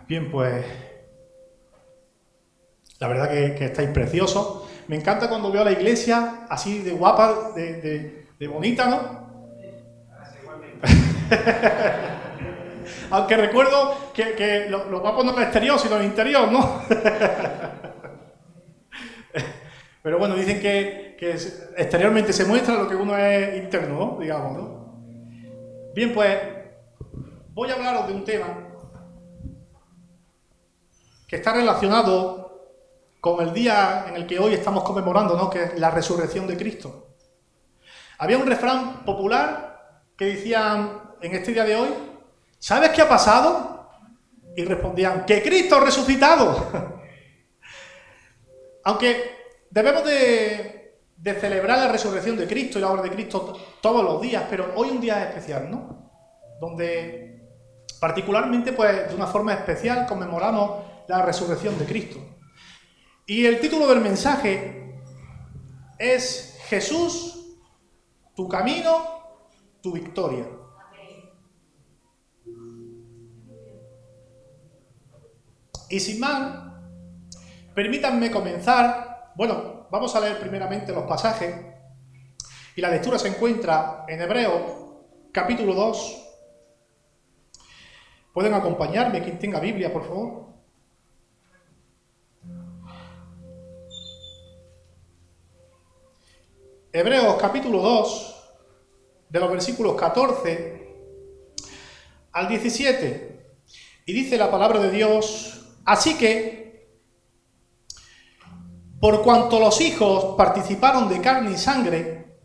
Bien, pues la verdad que estáis preciosos. Me encanta cuando veo a la iglesia así de guapa, de bonita, ¿no? Aunque recuerdo que lo guapo no es el exterior, sino el interior, ¿no? Pero bueno, dicen que exteriormente se muestra lo que uno es interno, ¿no? Digamos, ¿no? Bien, pues voy a hablaros de un tema que está relacionado con el día en el que hoy estamos conmemorando, ¿no? Que es la resurrección de Cristo. Había un refrán popular que decían en este día de hoy: ¿sabes qué ha pasado? Y respondían: ¡que Cristo ha resucitado! Aunque debemos de celebrar la resurrección de Cristo y la obra de Cristo todos los días, pero hoy un día especial, ¿no? Donde particularmente, pues de una forma especial, conmemoramos la resurrección de Cristo. Y el título del mensaje es: Jesús, tu camino, tu victoria. Y sin más, permítanme comenzar. Bueno, vamos a leer primeramente los pasajes. Y la lectura se encuentra en Hebreos, capítulo 2. ¿Pueden acompañarme, quien tenga Biblia, por favor? Hebreos, capítulo 2, de los versículos 14 al 17. Y dice la palabra de Dios: así que, por cuanto los hijos participaron de carne y sangre,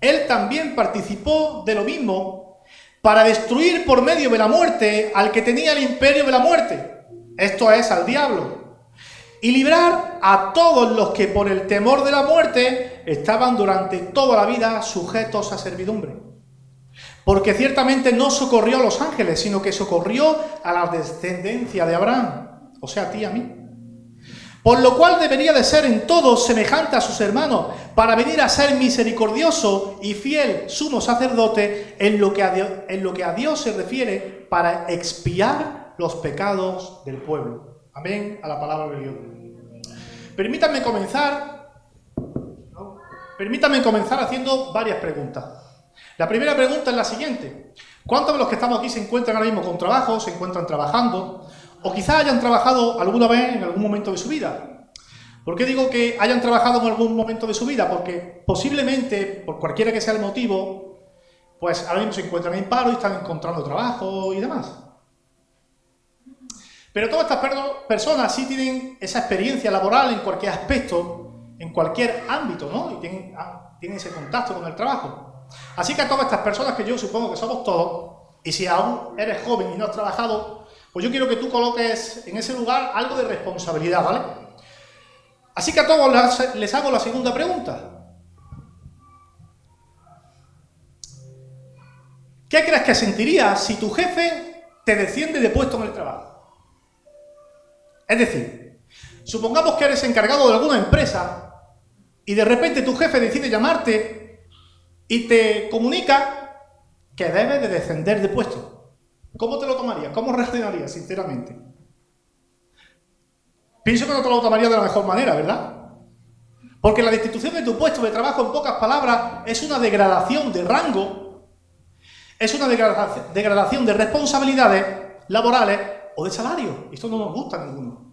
él también participó de lo mismo, para destruir por medio de la muerte al que tenía el imperio de la muerte, esto es, al diablo, y librar a todos los que por el temor de la muerte estaban durante toda la vida sujetos a servidumbre. Porque ciertamente no socorrió a los ángeles, sino que socorrió a la descendencia de Abraham, o sea, a ti y a mí. Por lo cual debería de ser en todo semejante a sus hermanos, para venir a ser misericordioso y fiel sumo sacerdote en lo que a Dios se refiere, para expiar los pecados del pueblo. Amén a la palabra de Dios. Permítanme comenzar haciendo varias preguntas. La primera pregunta es la siguiente: ¿cuántos de los que estamos aquí se encuentran ahora mismo con trabajo, se encuentran trabajando, o quizás hayan trabajado alguna vez en algún momento de su vida? ¿Por qué digo que hayan trabajado en algún momento de su vida? Porque posiblemente, por cualquiera que sea el motivo, pues ahora mismo se encuentran en paro y están encontrando trabajo y demás. Pero todas estas personas sí tienen esa experiencia laboral en cualquier aspecto, en cualquier ámbito, ¿no? Y tienen ese contacto con el trabajo. Así que a todas estas personas, que yo supongo que somos todos, y si aún eres joven y no has trabajado, pues yo quiero que tú coloques en ese lugar algo de responsabilidad, ¿vale? Así que a todos les hago la segunda pregunta. ¿Qué crees que sentirías si tu jefe te desciende de puesto en el trabajo? Es decir, supongamos que eres encargado de alguna empresa y de repente tu jefe decide llamarte y te comunica que debes de descender de puesto. ¿Cómo te lo tomarías? ¿Cómo reaccionarías, sinceramente? Pienso que no te lo tomarías de la mejor manera, ¿verdad? Porque la destitución de tu puesto de trabajo, en pocas palabras, es una degradación de rango, es una degradación de responsabilidades laborales o de salario. Esto no nos gusta a ninguno.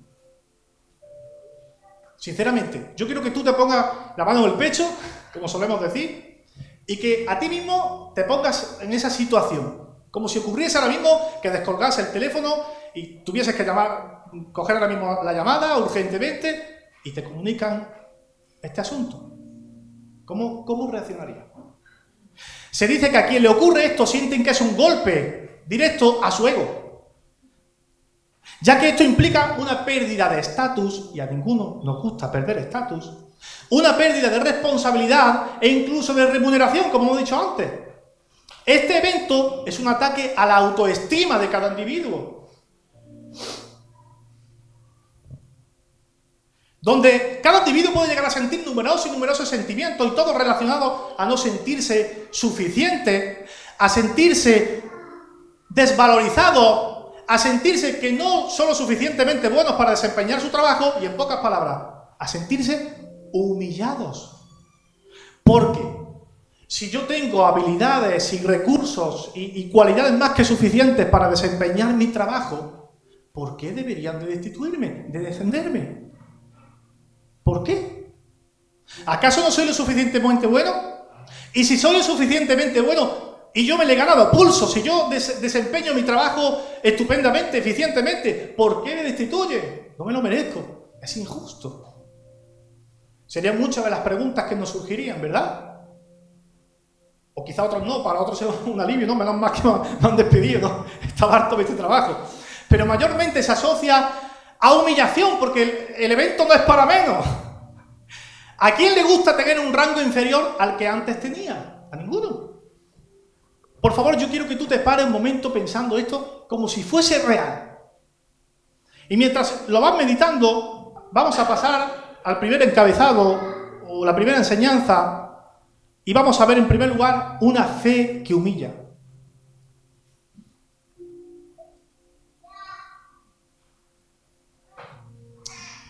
Sinceramente, yo quiero que tú te pongas la mano en el pecho, como solemos decir, y que a ti mismo te pongas en esa situación. Como si ocurriese ahora mismo que descolgase el teléfono y tuvieses que coger ahora mismo la llamada urgentemente y te comunican este asunto. ¿Cómo reaccionarías? Se dice que a quien le ocurre esto sienten que es un golpe directo a su ego, ya que esto implica una pérdida de estatus, y a ninguno nos gusta perder estatus, una pérdida de responsabilidad e incluso de remuneración, como hemos dicho antes. Este evento es un ataque a la autoestima de cada individuo, donde cada individuo puede llegar a sentir numerosos sentimientos, y todos relacionados a no sentirse suficiente, a sentirse desvalorizado, a sentirse que no son lo suficientemente buenos para desempeñar su trabajo y, en pocas palabras, a sentirse humillados. Porque si yo tengo habilidades y recursos y cualidades más que suficientes para desempeñar mi trabajo, ¿por qué deberían de destituirme, de descenderme? ¿Por qué? ¿Acaso no soy lo suficientemente bueno? Y si soy lo suficientemente bueno y yo me le he ganado pulso, si yo desempeño mi trabajo estupendamente, eficientemente, ¿por qué me destituye? No me lo merezco, es injusto. Serían muchas de las preguntas que nos surgirían, ¿verdad? O quizá otras no, para otros es un alivio, ¿no? Menos mal que me han despedido, ¿no? Estaba harto de este trabajo. Pero mayormente se asocia a humillación, porque el evento no es para menos. ¿A quién le gusta tener un rango inferior al que antes tenía? A ninguno. Por favor, yo quiero que tú te pares un momento pensando esto como si fuese real. Y mientras lo vas meditando, vamos a pasar al primer encabezado, o la primera enseñanza, y vamos a ver en primer lugar una fe que humilla.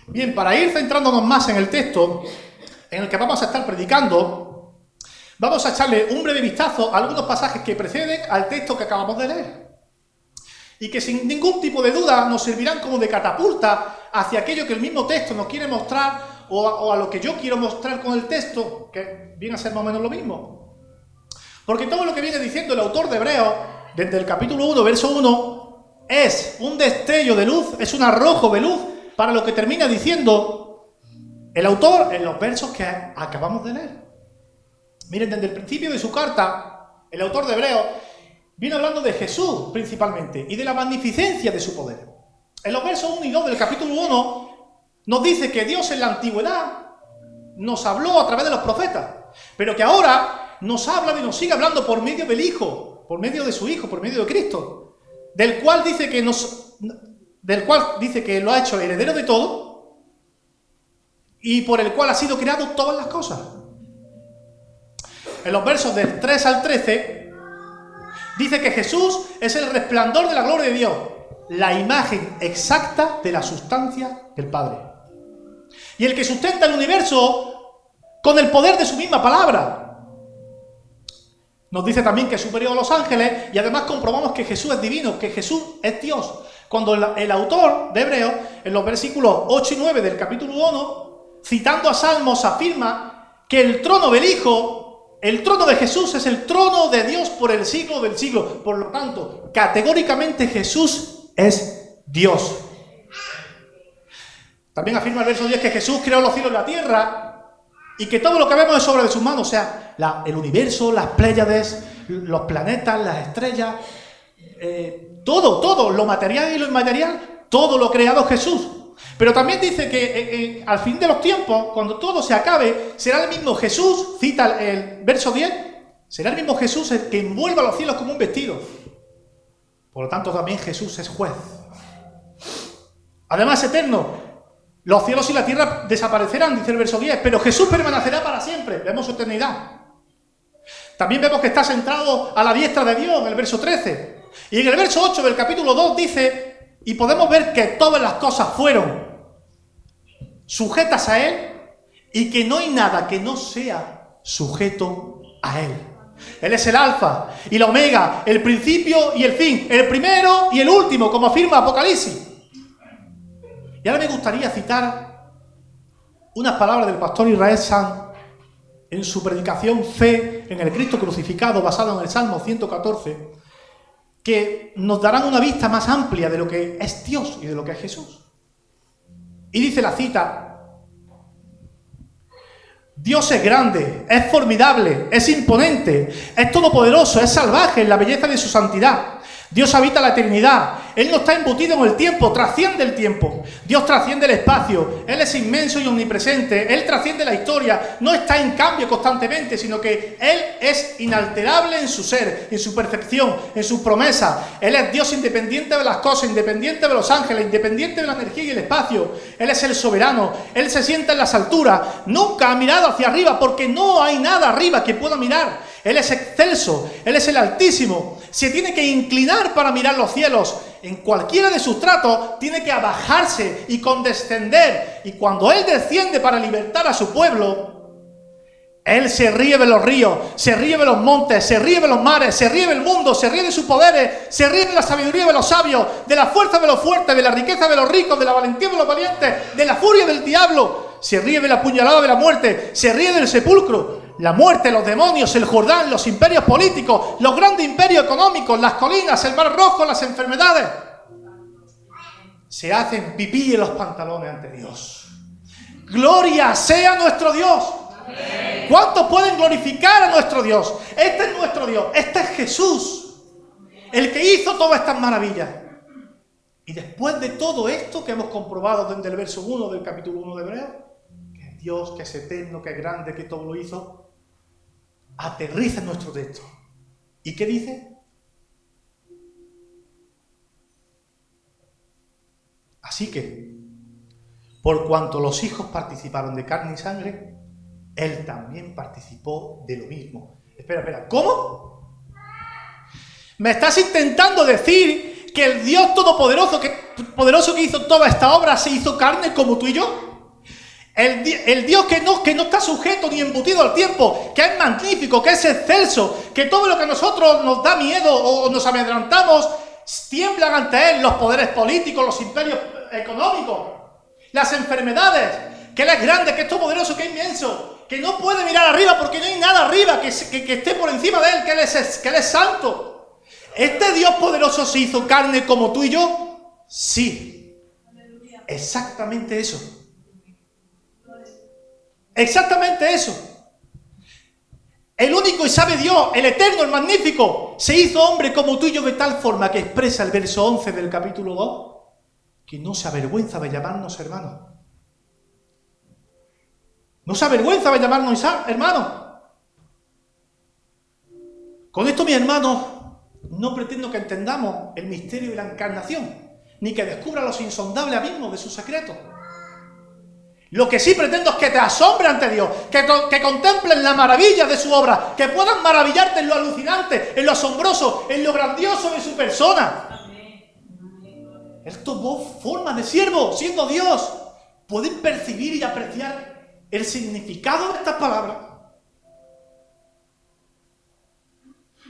Bien, para ir centrándonos más en el texto en el que vamos a estar predicando, vamos a echarle un breve vistazo a algunos pasajes que preceden al texto que acabamos de leer y que sin ningún tipo de duda nos servirán como de catapulta hacia aquello que el mismo texto nos quiere mostrar o a lo que yo quiero mostrar con el texto, que viene a ser más o menos lo mismo. Porque todo lo que viene diciendo el autor de Hebreos, desde el capítulo 1, verso 1, es un destello de luz, es un arrojo de luz para lo que termina diciendo el autor en los versos que acabamos de leer. Miren, desde el principio de su carta, el autor de Hebreos viene hablando de Jesús principalmente y de la magnificencia de su poder. En los versos 1 y 2 del capítulo 1 nos dice que Dios en la antigüedad nos habló a través de los profetas, pero que ahora nos habla y nos sigue hablando por medio del Hijo, por medio de su Hijo, por medio de Cristo, del cual dice que lo ha hecho heredero de todo y por el cual ha sido creado todas las cosas. En los versos del 3 al 13 dice que Jesús es el resplandor de la gloria de Dios, la imagen exacta de la sustancia del Padre, y el que sustenta el universo con el poder de su misma palabra. Nos dice también que es superior a los ángeles y además comprobamos que Jesús es divino, que Jesús es Dios. Cuando el autor de Hebreos, en los versículos 8 y 9 del capítulo 1, citando a Salmos, afirma que el trono del Hijo, el trono de Jesús es el trono de Dios por el siglo del siglo. Por lo tanto, categóricamente Jesús es Dios. También afirma el verso 10 que Jesús creó los cielos y la tierra y que todo lo que vemos es obra de sus manos, o sea, el universo, las Pléyades, los planetas, las estrellas, todo, lo material y lo inmaterial, todo lo creado Jesús. Pero también dice que al fin de los tiempos, cuando todo se acabe, será el mismo Jesús, cita el verso 10, será el mismo Jesús el que envuelva los cielos como un vestido. Por lo tanto, también Jesús es juez. Además, eterno. Los cielos y la tierra desaparecerán, dice el verso 10, pero Jesús permanecerá para siempre. Vemos su eternidad. También vemos que está sentado a la diestra de Dios en el verso 13. Y en el verso 8 del capítulo 2 dice, y podemos ver que todas las cosas fueron sujetas a Él y que no hay nada que no sea sujeto a Él. Él es el alfa y la omega, el principio y el fin, el primero y el último, como afirma Apocalipsis. Y ahora me gustaría citar unas palabras del pastor Israel Sanz en su predicación Fe en el Cristo crucificado, basado en el Salmo 114, que nos darán una vista más amplia de lo que es Dios y de lo que es Jesús. Y dice la cita: Dios es grande, es formidable, es imponente, es todopoderoso, es salvaje en la belleza de su santidad. Dios habita la eternidad, Él no está embutido en el tiempo, trasciende el tiempo. Dios trasciende el espacio, Él es inmenso y omnipresente, Él trasciende la historia, no está en cambio constantemente, sino que Él es inalterable en su ser, en su perfección, en sus promesas. Él es Dios independiente de las cosas, independiente de los ángeles, independiente de la energía y el espacio. Él es el soberano, Él se sienta en las alturas, nunca ha mirado hacia arriba porque no hay nada arriba que pueda mirar. Él es excelso, Él es el Altísimo, se tiene que inclinar para mirar los cielos. En cualquiera de sus tratos tiene que abajarse y condescender. Y cuando Él desciende para libertar a su pueblo, Él se ríe de los ríos, se ríe de los montes, se ríe de los mares, se ríe del mundo, se ríe de sus poderes, se ríe de la sabiduría de los sabios, de la fuerza de los fuertes, de la riqueza de los ricos, de la valentía de los valientes, de la furia del diablo. Se ríe de la puñalada de la muerte, se ríe del sepulcro, la muerte, los demonios, el Jordán, los imperios políticos, los grandes imperios económicos, las colinas, el mar rojo, las enfermedades. Se hacen pipí en los pantalones ante Dios. ¡Gloria sea nuestro Dios! ¿Cuántos pueden glorificar a nuestro Dios? Este es nuestro Dios, este es Jesús, el que hizo todas estas maravillas. Y después de todo esto que hemos comprobado desde el verso 1 del capítulo 1 de Hebreos, que es Dios, que es eterno, que es grande, que todo lo hizo, aterriza en nuestro texto. ¿Y qué dice? Así que, por cuanto los hijos participaron de carne y sangre, Él también participó de lo mismo. Espera, ¿cómo? ¿Me estás intentando decir que el Dios Todopoderoso que hizo toda esta obra se hizo carne como tú y yo? El Dios que no está sujeto ni embutido al tiempo, que es magnífico, que es excelso, que todo lo que a nosotros nos da miedo o nos amedrantamos, tiemblan ante Él los poderes políticos, los imperios económicos, las enfermedades, que Él es grande, que es todopoderoso, que es inmenso, que no puede mirar arriba porque no hay nada arriba que esté por encima de Él, que Él es santo. ¿Este Dios poderoso se hizo carne como tú y yo? Sí. Exactamente eso. Exactamente eso. El único y sabe Dios, el eterno, el magnífico, se hizo hombre como tú y yo de tal forma que expresa el verso 11 del capítulo 2, que no se avergüenza de llamarnos hermanos. No se avergüenza de llamarnos hermanos. Con esto, mis hermanos, no pretendo que entendamos el misterio de la encarnación, ni que descubra los insondables abismos de sus secretos. Lo que sí pretendo es que te asombre ante Dios, que contemplen la maravilla de su obra, que puedan maravillarte en lo alucinante, en lo asombroso, en lo grandioso de su persona. Él tomó forma de siervo, siendo Dios. ¿Pueden percibir y apreciar el significado de estas palabras?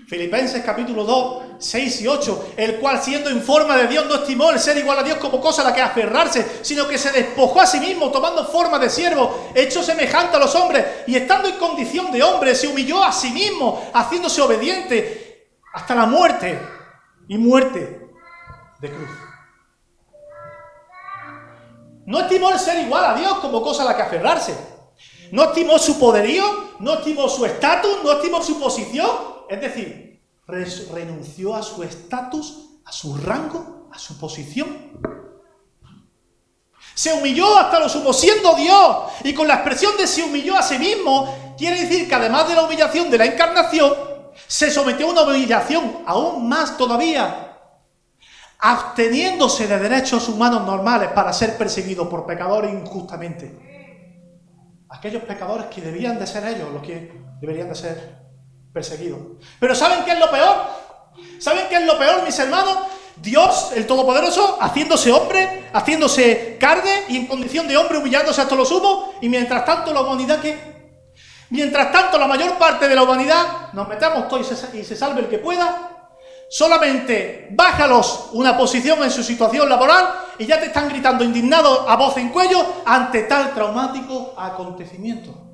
Filipenses capítulo 2, 6 y 8, el cual siendo en forma de Dios no estimó el ser igual a Dios como cosa a la que aferrarse, sino que se despojó a sí mismo tomando forma de siervo, hecho semejante a los hombres, y estando en condición de hombre, se humilló a sí mismo, haciéndose obediente hasta la muerte, y muerte de cruz. No estimó el ser igual a Dios como cosa a la que aferrarse. No estimó su poderío, no estimó su estatus, no estimó su posición. Es decir, renunció a su estatus, a su rango, a su posición. Se humilló hasta lo sumo, siendo Dios. Y con la expresión de se humilló a sí mismo, quiere decir que además de la humillación de la encarnación, se sometió a una humillación aún más todavía, absteniéndose de derechos humanos normales para ser perseguido por pecadores injustamente. Aquellos pecadores que debían de ser ellos los que deberían de ser perseguidos. Pero ¿saben qué es lo peor? ¿Saben qué es lo peor, mis hermanos? Dios, el Todopoderoso, haciéndose hombre, haciéndose carne y en condición de hombre, humillándose hasta lo sumo, y mientras tanto la humanidad, ¿qué? Mientras tanto la mayor parte de la humanidad, nos metamos todos y se salve el que pueda, solamente bájalos una posición en su situación laboral y ya te están gritando indignados a voz en cuello ante tal traumático acontecimiento.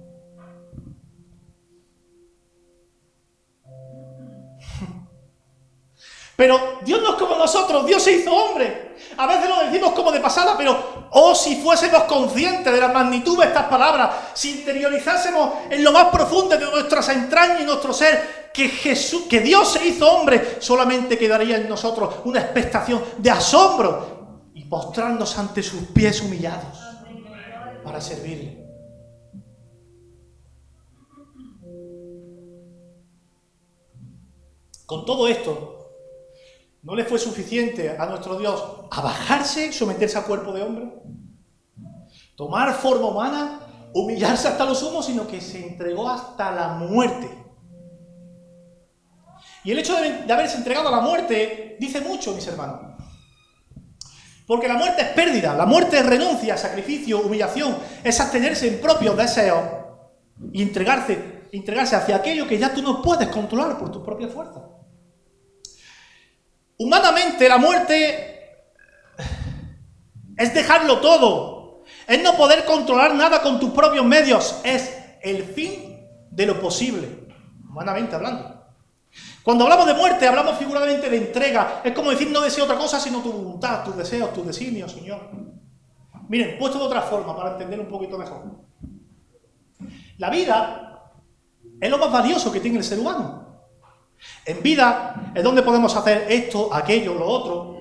Pero Dios no es como nosotros, Dios se hizo hombre. A veces lo decimos como de pasada, pero si fuésemos conscientes de la magnitud de estas palabras, si interiorizásemos en lo más profundo de nuestras entrañas y nuestro ser, que Dios se hizo hombre, solamente quedaría en nosotros una expectación de asombro y postrarnos ante sus pies humillados para servirle. Con todo esto, ¿no le fue suficiente a nuestro Dios a bajarse y someterse a cuerpo de hombre? Tomar forma humana, humillarse hasta lo sumo, sino que se entregó hasta la muerte. Y el hecho de haberse entregado a la muerte dice mucho, mis hermanos. Porque la muerte es pérdida, la muerte es renuncia, sacrificio, humillación, es abstenerse en propios deseos y entregarse hacia aquello que ya tú no puedes controlar por tus propias fuerzas. Humanamente, la muerte es dejarlo todo, es no poder controlar nada con tus propios medios, es el fin de lo posible, humanamente hablando. Cuando hablamos de muerte, hablamos figuradamente de entrega. Es como decir, no deseo otra cosa sino tu voluntad, tus deseos, tus designios, Señor. Miren, puesto de otra forma, para entender un poquito mejor. La vida es lo más valioso que tiene el ser humano. En vida es donde podemos hacer esto, aquello, lo otro.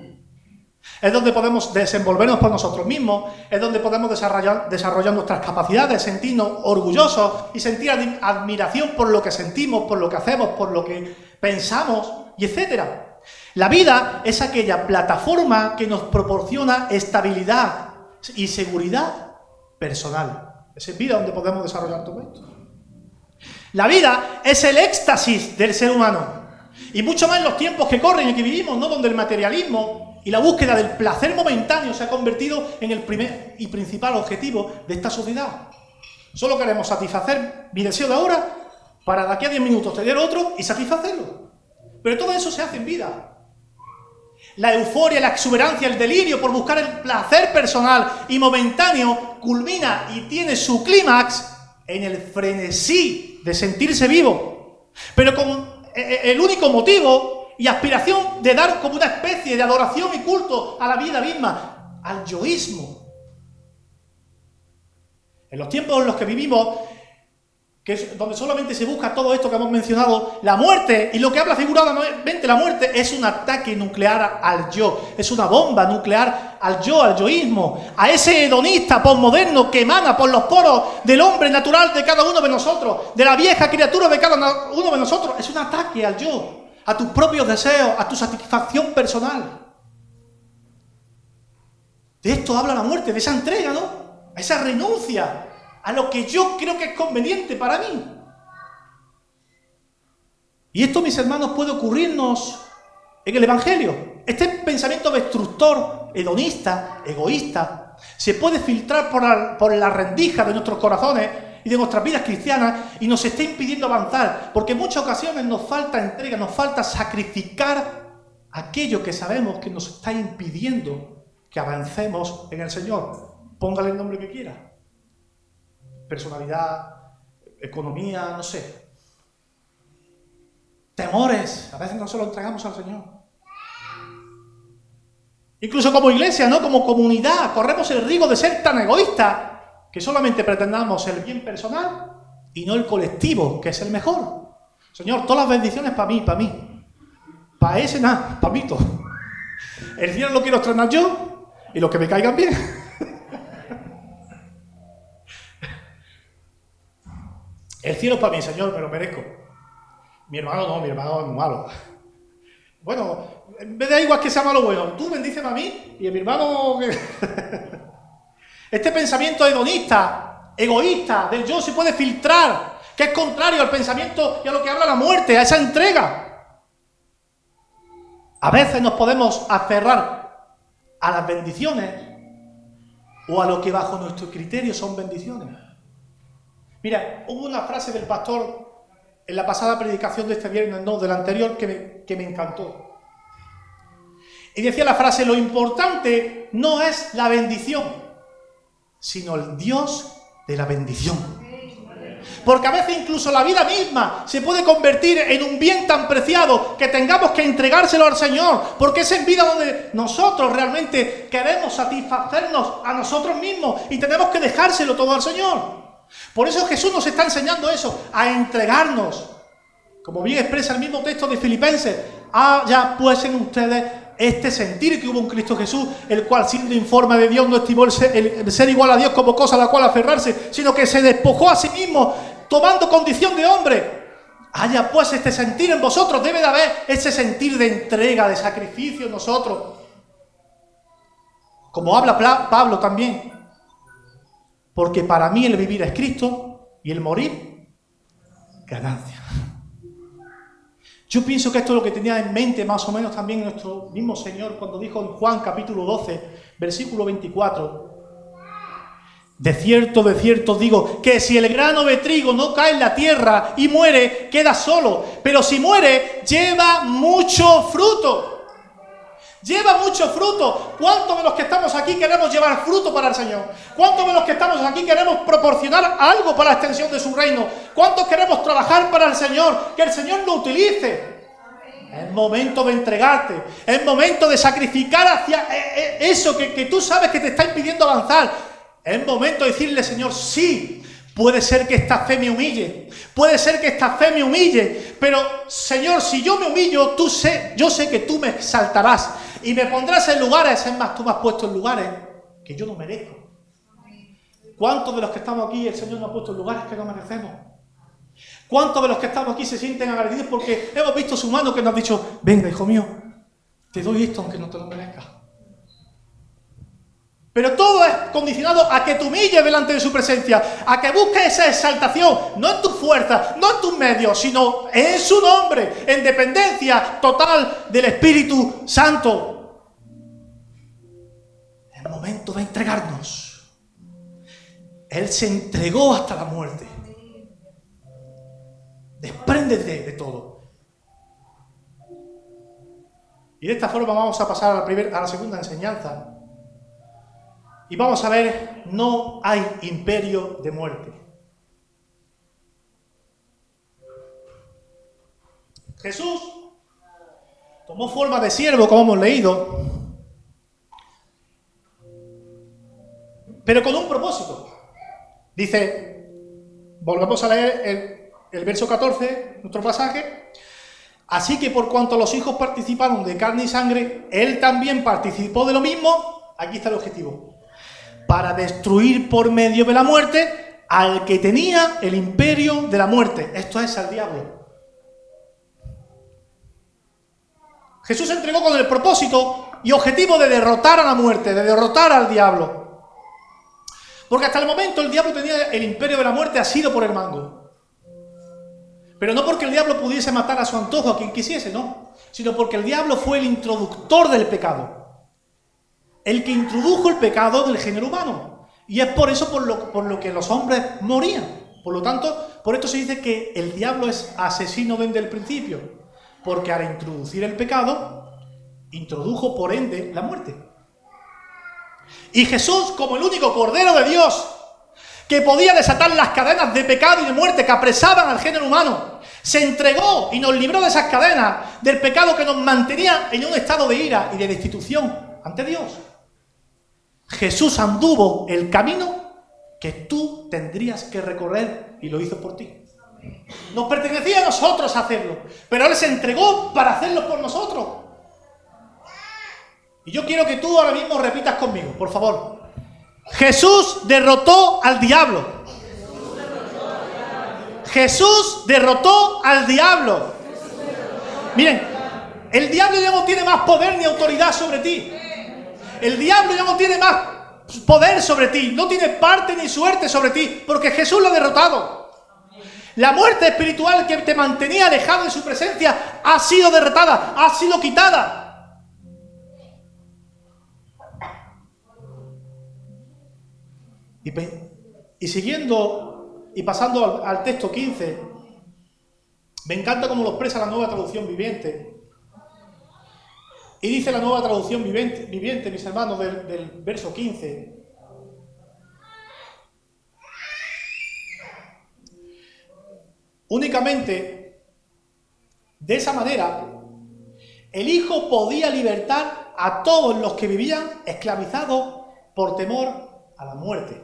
Es donde podemos desenvolvernos por nosotros mismos. Es donde podemos desarrollar nuestras capacidades, sentirnos orgullosos y sentir admiración por lo que sentimos, por lo que hacemos, por lo que pensamos, y etcétera. La vida es aquella plataforma que nos proporciona estabilidad y seguridad personal. Es en vida donde podemos desarrollar todo esto. La vida es el éxtasis del ser humano. Y mucho más en los tiempos que corren y que vivimos, ¿no? Donde el materialismo y la búsqueda del placer momentáneo se ha convertido en el primer y principal objetivo de esta sociedad. Solo queremos satisfacer mi deseo de ahora para de aquí a 10 minutos tener otro y satisfacerlo. Pero todo eso se hace en vida. La euforia, la exuberancia, el delirio por buscar el placer personal y momentáneo culmina y tiene su clímax en el frenesí de sentirse vivo, pero con el único motivo y aspiración de dar como una especie de adoración y culto a la vida misma, al yoísmo. En los tiempos en los que vivimos, que es donde solamente se busca todo esto que hemos mencionado, la muerte, y lo que habla figuradamente la muerte, es un ataque nuclear al yo, es una bomba nuclear al yo, al yoísmo, a ese hedonista posmoderno que emana por los poros del hombre natural de cada uno de nosotros, de la vieja criatura de cada uno de nosotros. Es un ataque al yo, a tus propios deseos, a tu satisfacción personal. De esto habla la muerte, de esa entrega, ¿no? A esa renuncia a lo que yo creo que es conveniente para mí. Y esto, mis hermanos, puede ocurrirnos en el Evangelio. Este pensamiento destructor, hedonista, egoísta, se puede filtrar por la rendija de nuestros corazones y de nuestras vidas cristianas y nos está impidiendo avanzar, porque en muchas ocasiones nos falta entrega, nos falta sacrificar aquello que sabemos que nos está impidiendo que avancemos en el Señor. Póngale el nombre que quiera. Personalidad, economía, no sé. Temores, a veces no se lo entregamos al Señor. Incluso como iglesia, ¿no? Como comunidad, corremos el riesgo de ser tan egoístas que solamente pretendamos el bien personal y no el colectivo, que es el mejor. Señor, todas las bendiciones para mí, para mí. Para ese nada, para mí todo. El cielo lo quiero estrenar yo y los que me caigan bien. El cielo es para mí, Señor, me lo merezco. Mi hermano no, mi hermano es muy malo. Bueno, me da igual que sea malo o bueno. Tú bendíceme a mí y a mi hermano... Este pensamiento hedonista, egoísta, del yo se puede filtrar, que es contrario al pensamiento y a lo que habla la muerte, a esa entrega. A veces nos podemos aferrar a las bendiciones o a lo que bajo nuestro criterio son bendiciones. Mira, hubo una frase del pastor en la pasada predicación de este viernes, no, del anterior, que me encantó. Y decía la frase, lo importante no es la bendición, sino el Dios de la bendición. Porque a veces incluso la vida misma se puede convertir en un bien tan preciado que tengamos que entregárselo al Señor, porque es en vida donde nosotros realmente queremos satisfacernos a nosotros mismos y tenemos que dejárselo todo al Señor. Por eso Jesús nos está enseñando eso, a entregarnos. Como bien expresa el mismo texto de Filipenses, haya pues en ustedes este sentir que hubo en Cristo Jesús, el cual siendo en forma de Dios no estimó el ser igual a Dios como cosa a la cual aferrarse, sino que se despojó a sí mismo, tomando condición de hombre. Haya pues este sentir en vosotros, debe de haber ese sentir de entrega, de sacrificio en nosotros. Como habla Pablo también. Porque para mí el vivir es Cristo y el morir, ganancia. Yo pienso que esto es lo que tenía en mente más o menos también nuestro mismo Señor cuando dijo en Juan capítulo 12, versículo 24. De cierto digo, que si el grano de trigo no cae en la tierra y muere, queda solo. Pero si muere, lleva mucho fruto. Lleva mucho fruto. ¿Cuántos de los que estamos aquí queremos llevar fruto para el Señor? ¿Cuántos de los que estamos aquí queremos proporcionar algo para la extensión de su reino? ¿Cuántos queremos trabajar para el Señor? Que el Señor lo utilice. Es momento de entregarte. Es momento de sacrificar hacia eso que tú sabes que te está impidiendo avanzar. Es momento de decirle, Señor, sí, puede ser que esta fe me humille, puede ser que esta fe me humille, pero, Señor, si yo me humillo, yo sé que tú me exaltarás y me pondrás en lugares, es más, tú me has puesto en lugares que yo no merezco. ¿Cuántos de los que estamos aquí el Señor nos ha puesto en lugares que no merecemos? ¿Cuántos de los que estamos aquí se sienten agradecidos porque hemos visto su mano que nos ha dicho, venga, hijo mío, te doy esto aunque no te lo merezcas? Pero todo es condicionado a que te humilles delante de su presencia, a que busques esa exaltación, no en tus fuerzas, no en tus medios, sino en su nombre, en dependencia total del Espíritu Santo. Es el momento de entregarnos. Él se entregó hasta la muerte. Despréndete de todo. Y de esta forma vamos a pasar a la segunda enseñanza. Y vamos a ver, no hay imperio de muerte. Jesús tomó forma de siervo, como hemos leído, pero con un propósito. Dice, volvemos a leer el verso 14, nuestro pasaje. Así que por cuanto los hijos participaron de carne y sangre, él también participó de lo mismo. Aquí está el objetivo. Para destruir por medio de la muerte al que tenía el imperio de la muerte. Esto es al diablo. Jesús se entregó con el propósito y objetivo de derrotar a la muerte, de derrotar al diablo. Porque hasta el momento el diablo tenía el imperio de la muerte asido por el mango. Pero no porque el diablo pudiese matar a su antojo a quien quisiese, no. Sino porque el diablo fue el introductor del pecado. El que introdujo el pecado del género humano. Y es por eso por lo que los hombres morían. Por lo tanto, por esto se dice que el diablo es asesino desde el principio. Porque al introducir el pecado, introdujo por ende la muerte. Y Jesús, como el único Cordero de Dios, que podía desatar las cadenas de pecado y de muerte que apresaban al género humano, se entregó y nos libró de esas cadenas, del pecado que nos mantenía en un estado de ira y de destitución ante Dios. Jesús anduvo el camino que tú tendrías que recorrer y lo hizo por ti. Nos pertenecía a nosotros hacerlo, pero Él se entregó para hacerlo por nosotros. Y yo quiero que tú ahora mismo repitas conmigo, por favor. Jesús derrotó al diablo. Jesús derrotó al diablo. Miren, el diablo ya no tiene más poder ni autoridad sobre ti. El diablo ya no tiene más poder sobre ti, no tiene parte ni suerte sobre ti, porque Jesús lo ha derrotado. La muerte espiritual que te mantenía alejado de su presencia ha sido derrotada, ha sido quitada. Y siguiendo y pasando al texto 15, me encanta cómo lo expresa la Nueva Traducción Viviente. Y dice la Nueva Traducción viviente, mis hermanos, del verso 15. Únicamente, de esa manera, el Hijo podía libertar a todos los que vivían esclavizados por temor a la muerte.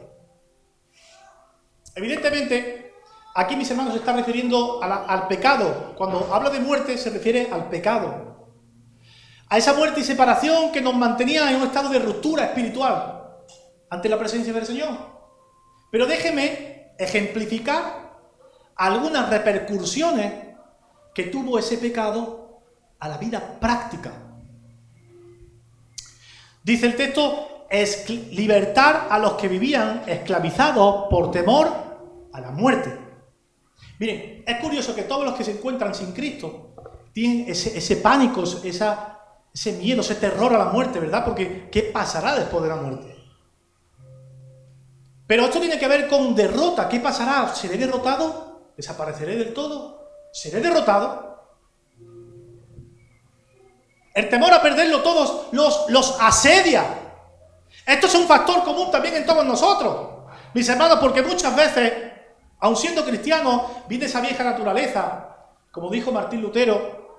Evidentemente, aquí, mis hermanos, se está refiriendo al pecado. Cuando habla de muerte, se refiere al pecado. A esa muerte y separación que nos mantenía en un estado de ruptura espiritual ante la presencia del Señor. Pero déjeme ejemplificar algunas repercusiones que tuvo ese pecado a la vida práctica. Dice el texto, es libertar a los que vivían esclavizados por temor a la muerte. Miren, es curioso que todos los que se encuentran sin Cristo tienen ese pánico, ese miedo, ese terror a la muerte, ¿verdad? Porque ¿qué pasará después de la muerte? Pero esto tiene que ver con derrota. ¿Qué pasará? ¿Seré derrotado? ¿Desapareceré del todo? ¿Seré derrotado? El temor a perderlo todos los asedia. Esto es un factor común también en todos nosotros, mis hermanos, porque muchas veces, aun siendo cristianos, viene esa vieja naturaleza. Como dijo Martín Lutero,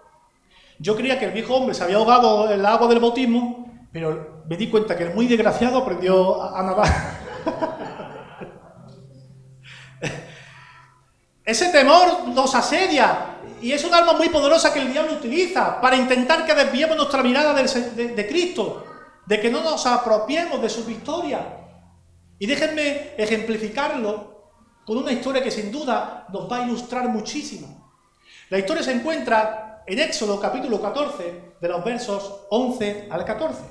yo creía que el viejo hombre se había ahogado en el agua del bautismo, pero me di cuenta que el muy desgraciado aprendió a nadar. Ese temor nos asedia y es un arma muy poderosa que el diablo utiliza para intentar que desviemos nuestra mirada de Cristo, de que no nos apropiemos de su victoria. Y déjenme ejemplificarlo con una historia que sin duda nos va a ilustrar muchísimo. La historia se encuentra en Éxodo capítulo 14, de los versos 11 al 14.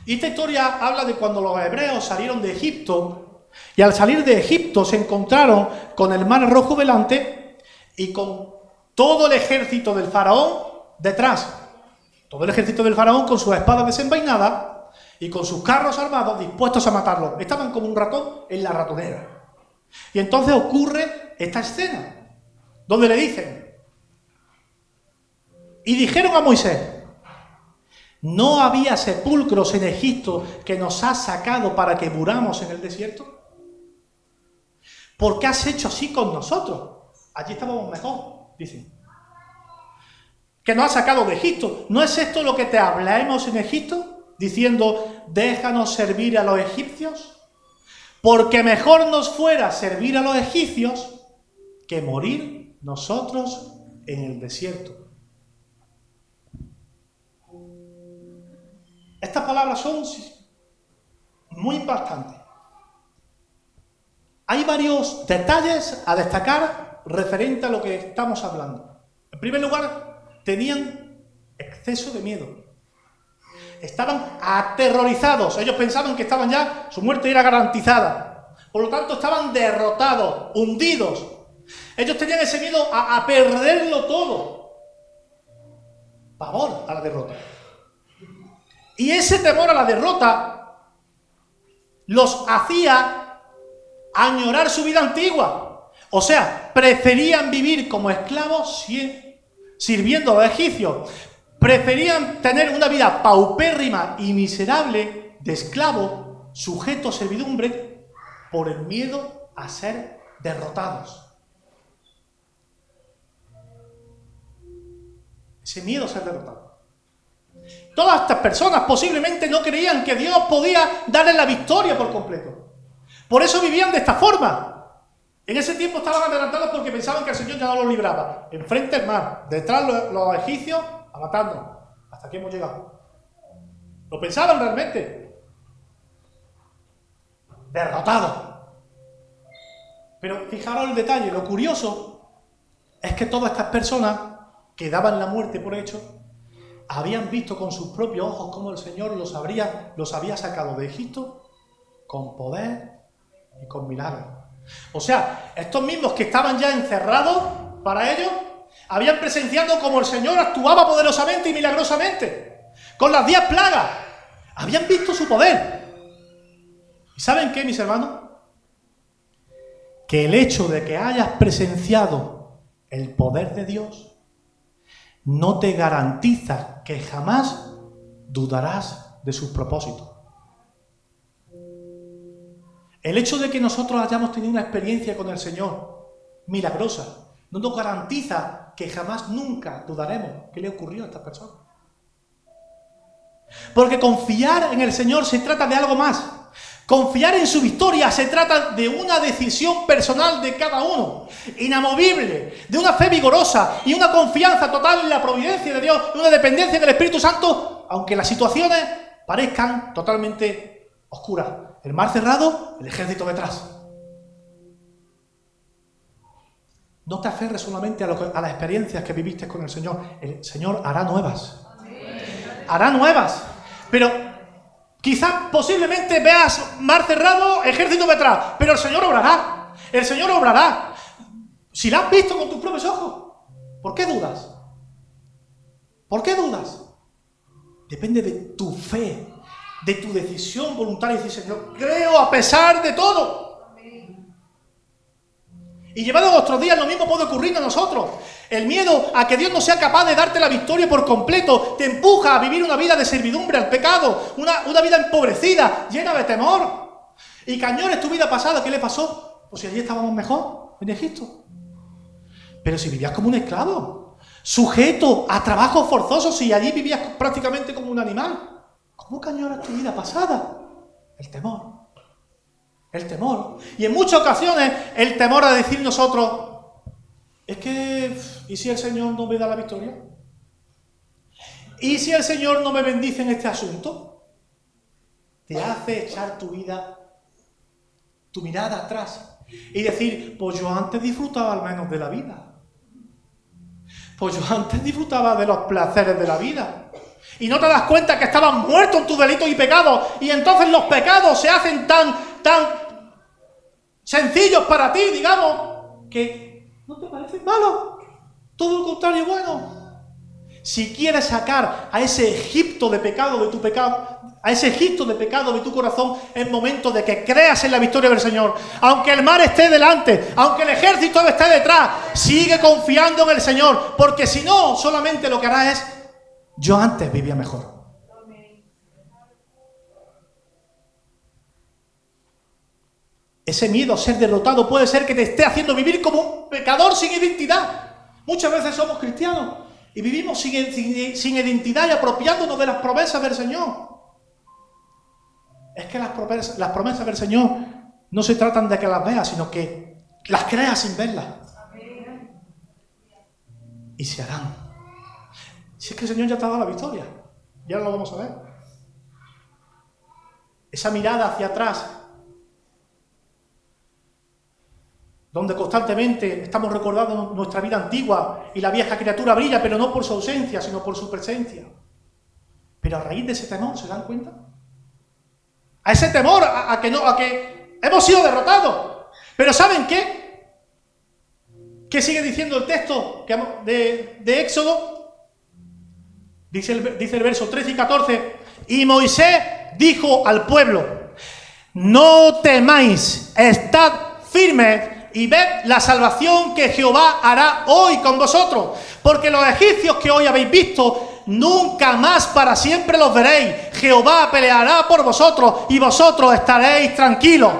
Y esta historia habla de cuando los hebreos salieron de Egipto. Y al salir de Egipto se encontraron con el mar rojo delante y con todo el ejército del faraón detrás. Todo el ejército del faraón con sus espadas desenvainadas y con sus carros armados dispuestos a matarlos. Estaban como un ratón en la ratonera. Y entonces ocurre esta escena, donde le dicen, y dijeron a Moisés, ¿no había sepulcros en Egipto que nos has sacado para que muramos en el desierto? ¿Por qué has hecho así con nosotros? Allí estábamos mejor, dicen. Que nos has sacado de Egipto. ¿No es esto lo que te hablamos en Egipto? Diciendo, déjanos servir a los egipcios. Porque mejor nos fuera servir a los egipcios que morir nosotros en el desierto. Estas palabras son muy impactantes. Hay varios detalles a destacar referente a lo que estamos hablando. En primer lugar, tenían exceso de miedo. Estaban aterrorizados. Ellos pensaban que su muerte era garantizada. Por lo tanto, estaban derrotados, hundidos. Ellos tenían ese miedo a perderlo todo. Pavor a la derrota. Y ese temor a la derrota los hacía añorar su vida antigua. O sea, preferían vivir como esclavos sirviendo a los egipcios. Preferían tener una vida paupérrima y miserable de esclavo, sujeto a servidumbre, por el miedo a ser derrotados. Ese miedo a ser derrotado. Todas estas personas posiblemente no creían que Dios podía darles la victoria por completo. Por eso vivían de esta forma. En ese tiempo estaban adelantados porque pensaban que el Señor ya no los libraba. Enfrente el mar, detrás los egipcios a matarnos. Hasta aquí hemos llegado. Lo pensaban realmente. Derrotados. Pero fijaros el detalle, lo curioso es que todas estas personas que daban la muerte por hecho, habían visto con sus propios ojos cómo el Señor los había sacado de Egipto con poder y con milagros. O sea, estos mismos que estaban ya encerrados para ellos, habían presenciado cómo el Señor actuaba poderosamente y milagrosamente, con las 10 plagas. Habían visto su poder. ¿Y saben qué, mis hermanos? Que el hecho de que hayas presenciado el poder de Dios no te garantiza que jamás dudarás de sus propósitos. El hecho de que nosotros hayamos tenido una experiencia con el Señor milagrosa no nos garantiza que jamás, nunca dudaremos qué le ocurrió a esta persona. Porque confiar en el Señor se trata de algo más. Confiar en su victoria se trata de una decisión personal de cada uno, inamovible, de una fe vigorosa y una confianza total en la providencia de Dios, una dependencia del Espíritu Santo, aunque las situaciones parezcan totalmente oscuras. El mar cerrado, el ejército detrás. No te aferres solamente a las experiencias que viviste con el Señor. El Señor hará nuevas. Hará nuevas. Pero quizás posiblemente veas mar cerrado, ejército detrás. Pero el Señor obrará. El Señor obrará. Si la has visto con tus propios ojos, ¿por qué dudas? ¿Por qué dudas? Depende de tu fe, de tu decisión voluntaria. Y decir, Señor, creo a pesar de todo. Y llevado a nuestros días, lo mismo puede ocurrir a nosotros. El miedo a que Dios no sea capaz de darte la victoria por completo te empuja a vivir una vida de servidumbre al pecado, una vida empobrecida, llena de temor. Y cañones, tu vida pasada, ¿qué le pasó? Pues si allí estábamos mejor, en Egipto. Pero si vivías como un esclavo, sujeto a trabajos forzosos, y allí vivías prácticamente como un animal. ¿Cómo cañona tu vida pasada? El temor. El temor. Y en muchas ocasiones el temor a decir nosotros, es que, ¿y si el Señor no me da la victoria? ¿Y si el Señor no me bendice en este asunto? Te hace echar tu vida, tu mirada atrás y decir, pues yo antes disfrutaba al menos de la vida. Pues yo antes disfrutaba de los placeres de la vida. Y no te das cuenta que estabas muerto en tus delitos y pecados, y entonces los pecados se hacen tan sencillos para ti, digamos, que no te parecen malos. Todo lo contrario, bueno. Si quieres sacar a ese Egipto de pecado de tu pecado, a ese Egipto de pecado de tu corazón, es momento de que creas en la victoria del Señor. Aunque el mar esté delante, aunque el ejército esté detrás, sigue confiando en el Señor, porque si no, solamente lo que harás es, yo antes vivía mejor. Ese miedo a ser derrotado puede ser que te esté haciendo vivir como un pecador sin identidad. Muchas veces somos cristianos y vivimos sin identidad y apropiándonos de las promesas del Señor. Es que las promesas del Señor no se tratan de que las veas, sino que las creas sin verlas. Y se harán. Si es que el Señor ya te ha dado la victoria, ya lo vamos a ver. Esa mirada hacia atrás, donde constantemente estamos recordando nuestra vida antigua y la vieja criatura brilla, pero no por su ausencia, sino por su presencia. Pero a raíz de ese temor, ¿se dan cuenta? A ese temor, a que hemos sido derrotados. Pero ¿saben qué? ¿Qué sigue diciendo el texto de Éxodo? Dice el verso 13 y 14. Y Moisés dijo al pueblo, no temáis, estad firmes y ved la salvación que Jehová hará hoy con vosotros, porque los egipcios que hoy habéis visto, nunca más para siempre los veréis. Jehová peleará por vosotros y vosotros estaréis tranquilos.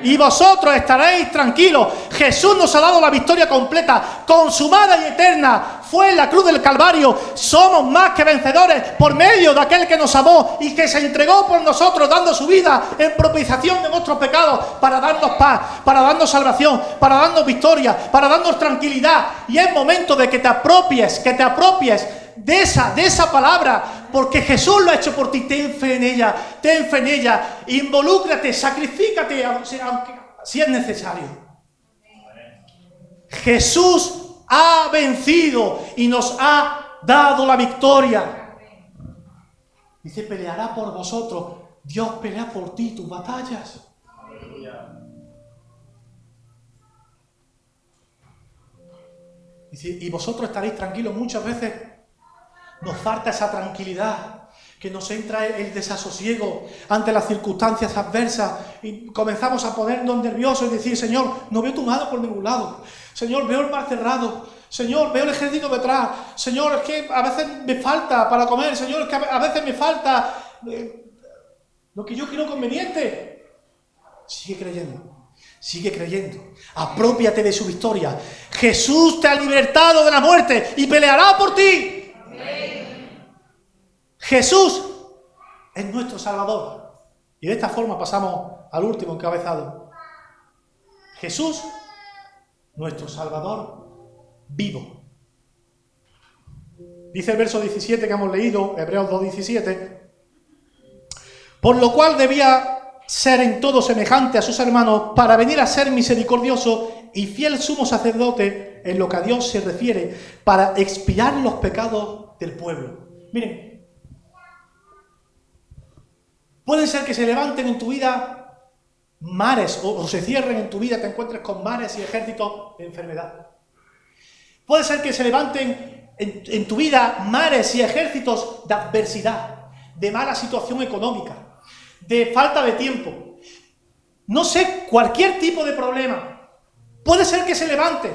Y vosotros estaréis tranquilos. Jesús nos ha dado la victoria completa, consumada y eterna. Fue en la cruz del Calvario. Somos más que vencedores por medio de aquel que nos amó y que se entregó por nosotros, dando su vida en propiciación de nuestros pecados, para darnos paz, para darnos salvación, para darnos victoria, para darnos tranquilidad. Y es momento de que te apropies de esa palabra, porque Jesús lo ha hecho por ti. Ten fe en ella, involúcrate, sacrifícate, aunque si es necesario. Jesús ha vencido y nos ha dado la victoria. Dice, peleará por vosotros. Dios pelea por ti tus batallas. Dice, y vosotros estaréis tranquilos. Muchas veces nos falta esa tranquilidad, que nos entra el desasosiego ante las circunstancias adversas y comenzamos a ponernos nerviosos y decir, Señor, no veo tu mano por ningún lado. Señor, veo el mar cerrado. Señor, veo el ejército detrás. Señor, es que a veces me falta para comer. Señor, es que a veces me falta lo que yo creo conveniente. Sigue creyendo. Aprópiate de su victoria. Jesús te ha libertado de la muerte y peleará por ti. Jesús es nuestro Salvador. Y de esta forma pasamos al último encabezado. Jesús, nuestro Salvador vivo. Dice el verso 17 que hemos leído, Hebreos 2:17. Por lo cual debía ser en todo semejante a sus hermanos, para venir a ser misericordioso y fiel sumo sacerdote en lo que a Dios se refiere, para expiar los pecados del pueblo. Miren, puede ser que se levanten en tu vida mares, o se cierren en tu vida, te encuentres con mares y ejércitos de enfermedad. Puede ser que se levanten en tu vida mares y ejércitos de adversidad, de mala situación económica, de falta de tiempo. No sé, cualquier tipo de problema. Puede ser que se levante.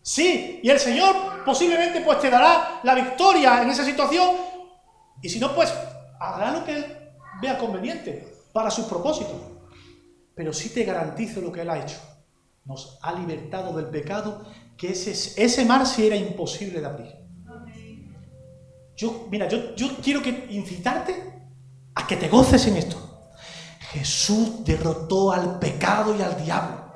Sí, y el Señor posiblemente pues te dará la victoria en esa situación. Y si no, pues hará lo que Él vea conveniente para sus propósitos. Pero sí te garantizo lo que Él ha hecho. Nos ha libertado del pecado, que ese mar sí era imposible de abrir. Yo quiero incitarte a que te goces en esto. Jesús derrotó al pecado y al diablo.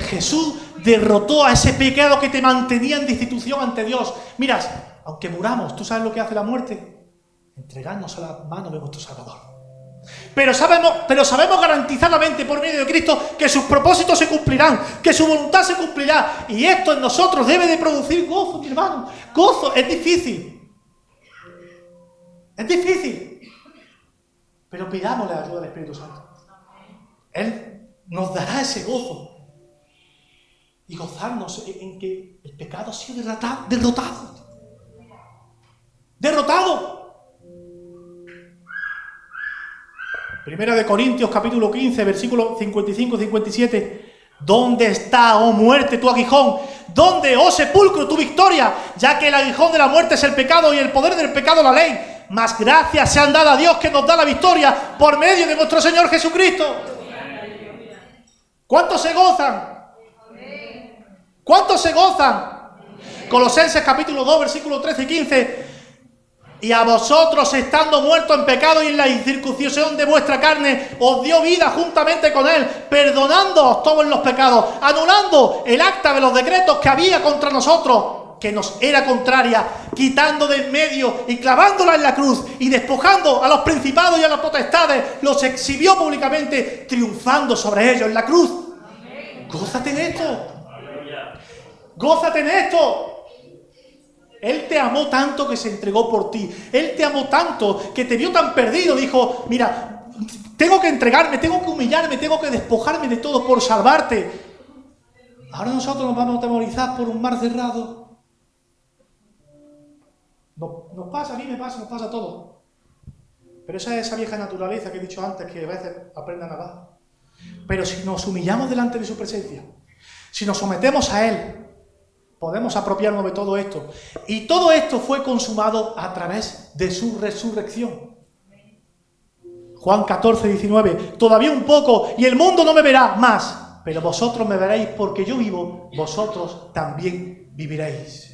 Jesús derrotó a ese pecado que te mantenía en destitución ante Dios. Mira, aunque muramos, ¿tú sabes lo que hace la muerte? Entregarnos a las manos de nuestro Salvador. Pero sabemos garantizadamente por medio de Cristo que sus propósitos se cumplirán, que su voluntad se cumplirá. Y esto en nosotros debe de producir gozo, mi hermano. Gozo, es difícil. Es difícil. Pero pidámosle la ayuda del Espíritu Santo. Él nos dará ese gozo. Y gozarnos en que el pecado ha sido derrotado. ¡Derrotado! Primera de Corintios, capítulo 15, versículos 55 y 57. ¿Dónde está, oh muerte, tu aguijón? ¿Dónde, oh sepulcro, tu victoria? Ya que el aguijón de la muerte es el pecado y el poder del pecado la ley. Mas gracias sean dadas a Dios que nos da la victoria por medio de nuestro Señor Jesucristo. ¿Cuántos se gozan? ¿Cuántos se gozan? Colosenses capítulo 2, versículos 13 y 15. Y a vosotros, estando muertos en pecado y en la incircuncisión de vuestra carne, os dio vida juntamente con Él, perdonándoos todos los pecados, anulando el acta de los decretos que había contra nosotros, que nos era contraria, quitando de en medio y clavándola en la cruz, y despojando a los principados y a las potestades, los exhibió públicamente, triunfando sobre ellos en la cruz. Gózate en esto. Gózate en esto. Él te amó tanto que se entregó por ti. Él te amó tanto que te vio tan perdido. Dijo, mira, tengo que entregarme, tengo que humillarme, tengo que despojarme de todo por salvarte. Ahora nosotros nos vamos a atemorizar por un mar cerrado. Nos pasa, a mí me pasa, nos pasa a todos. Pero esa es esa vieja naturaleza que he dicho antes, que a veces aprende a nadar. Pero si nos humillamos delante de su presencia, si nos sometemos a Él, podemos apropiarnos de todo esto. Y todo esto fue consumado a través de su resurrección. Juan 14, 19. Todavía un poco y el mundo no me verá más, pero vosotros me veréis porque yo vivo, vosotros también viviréis.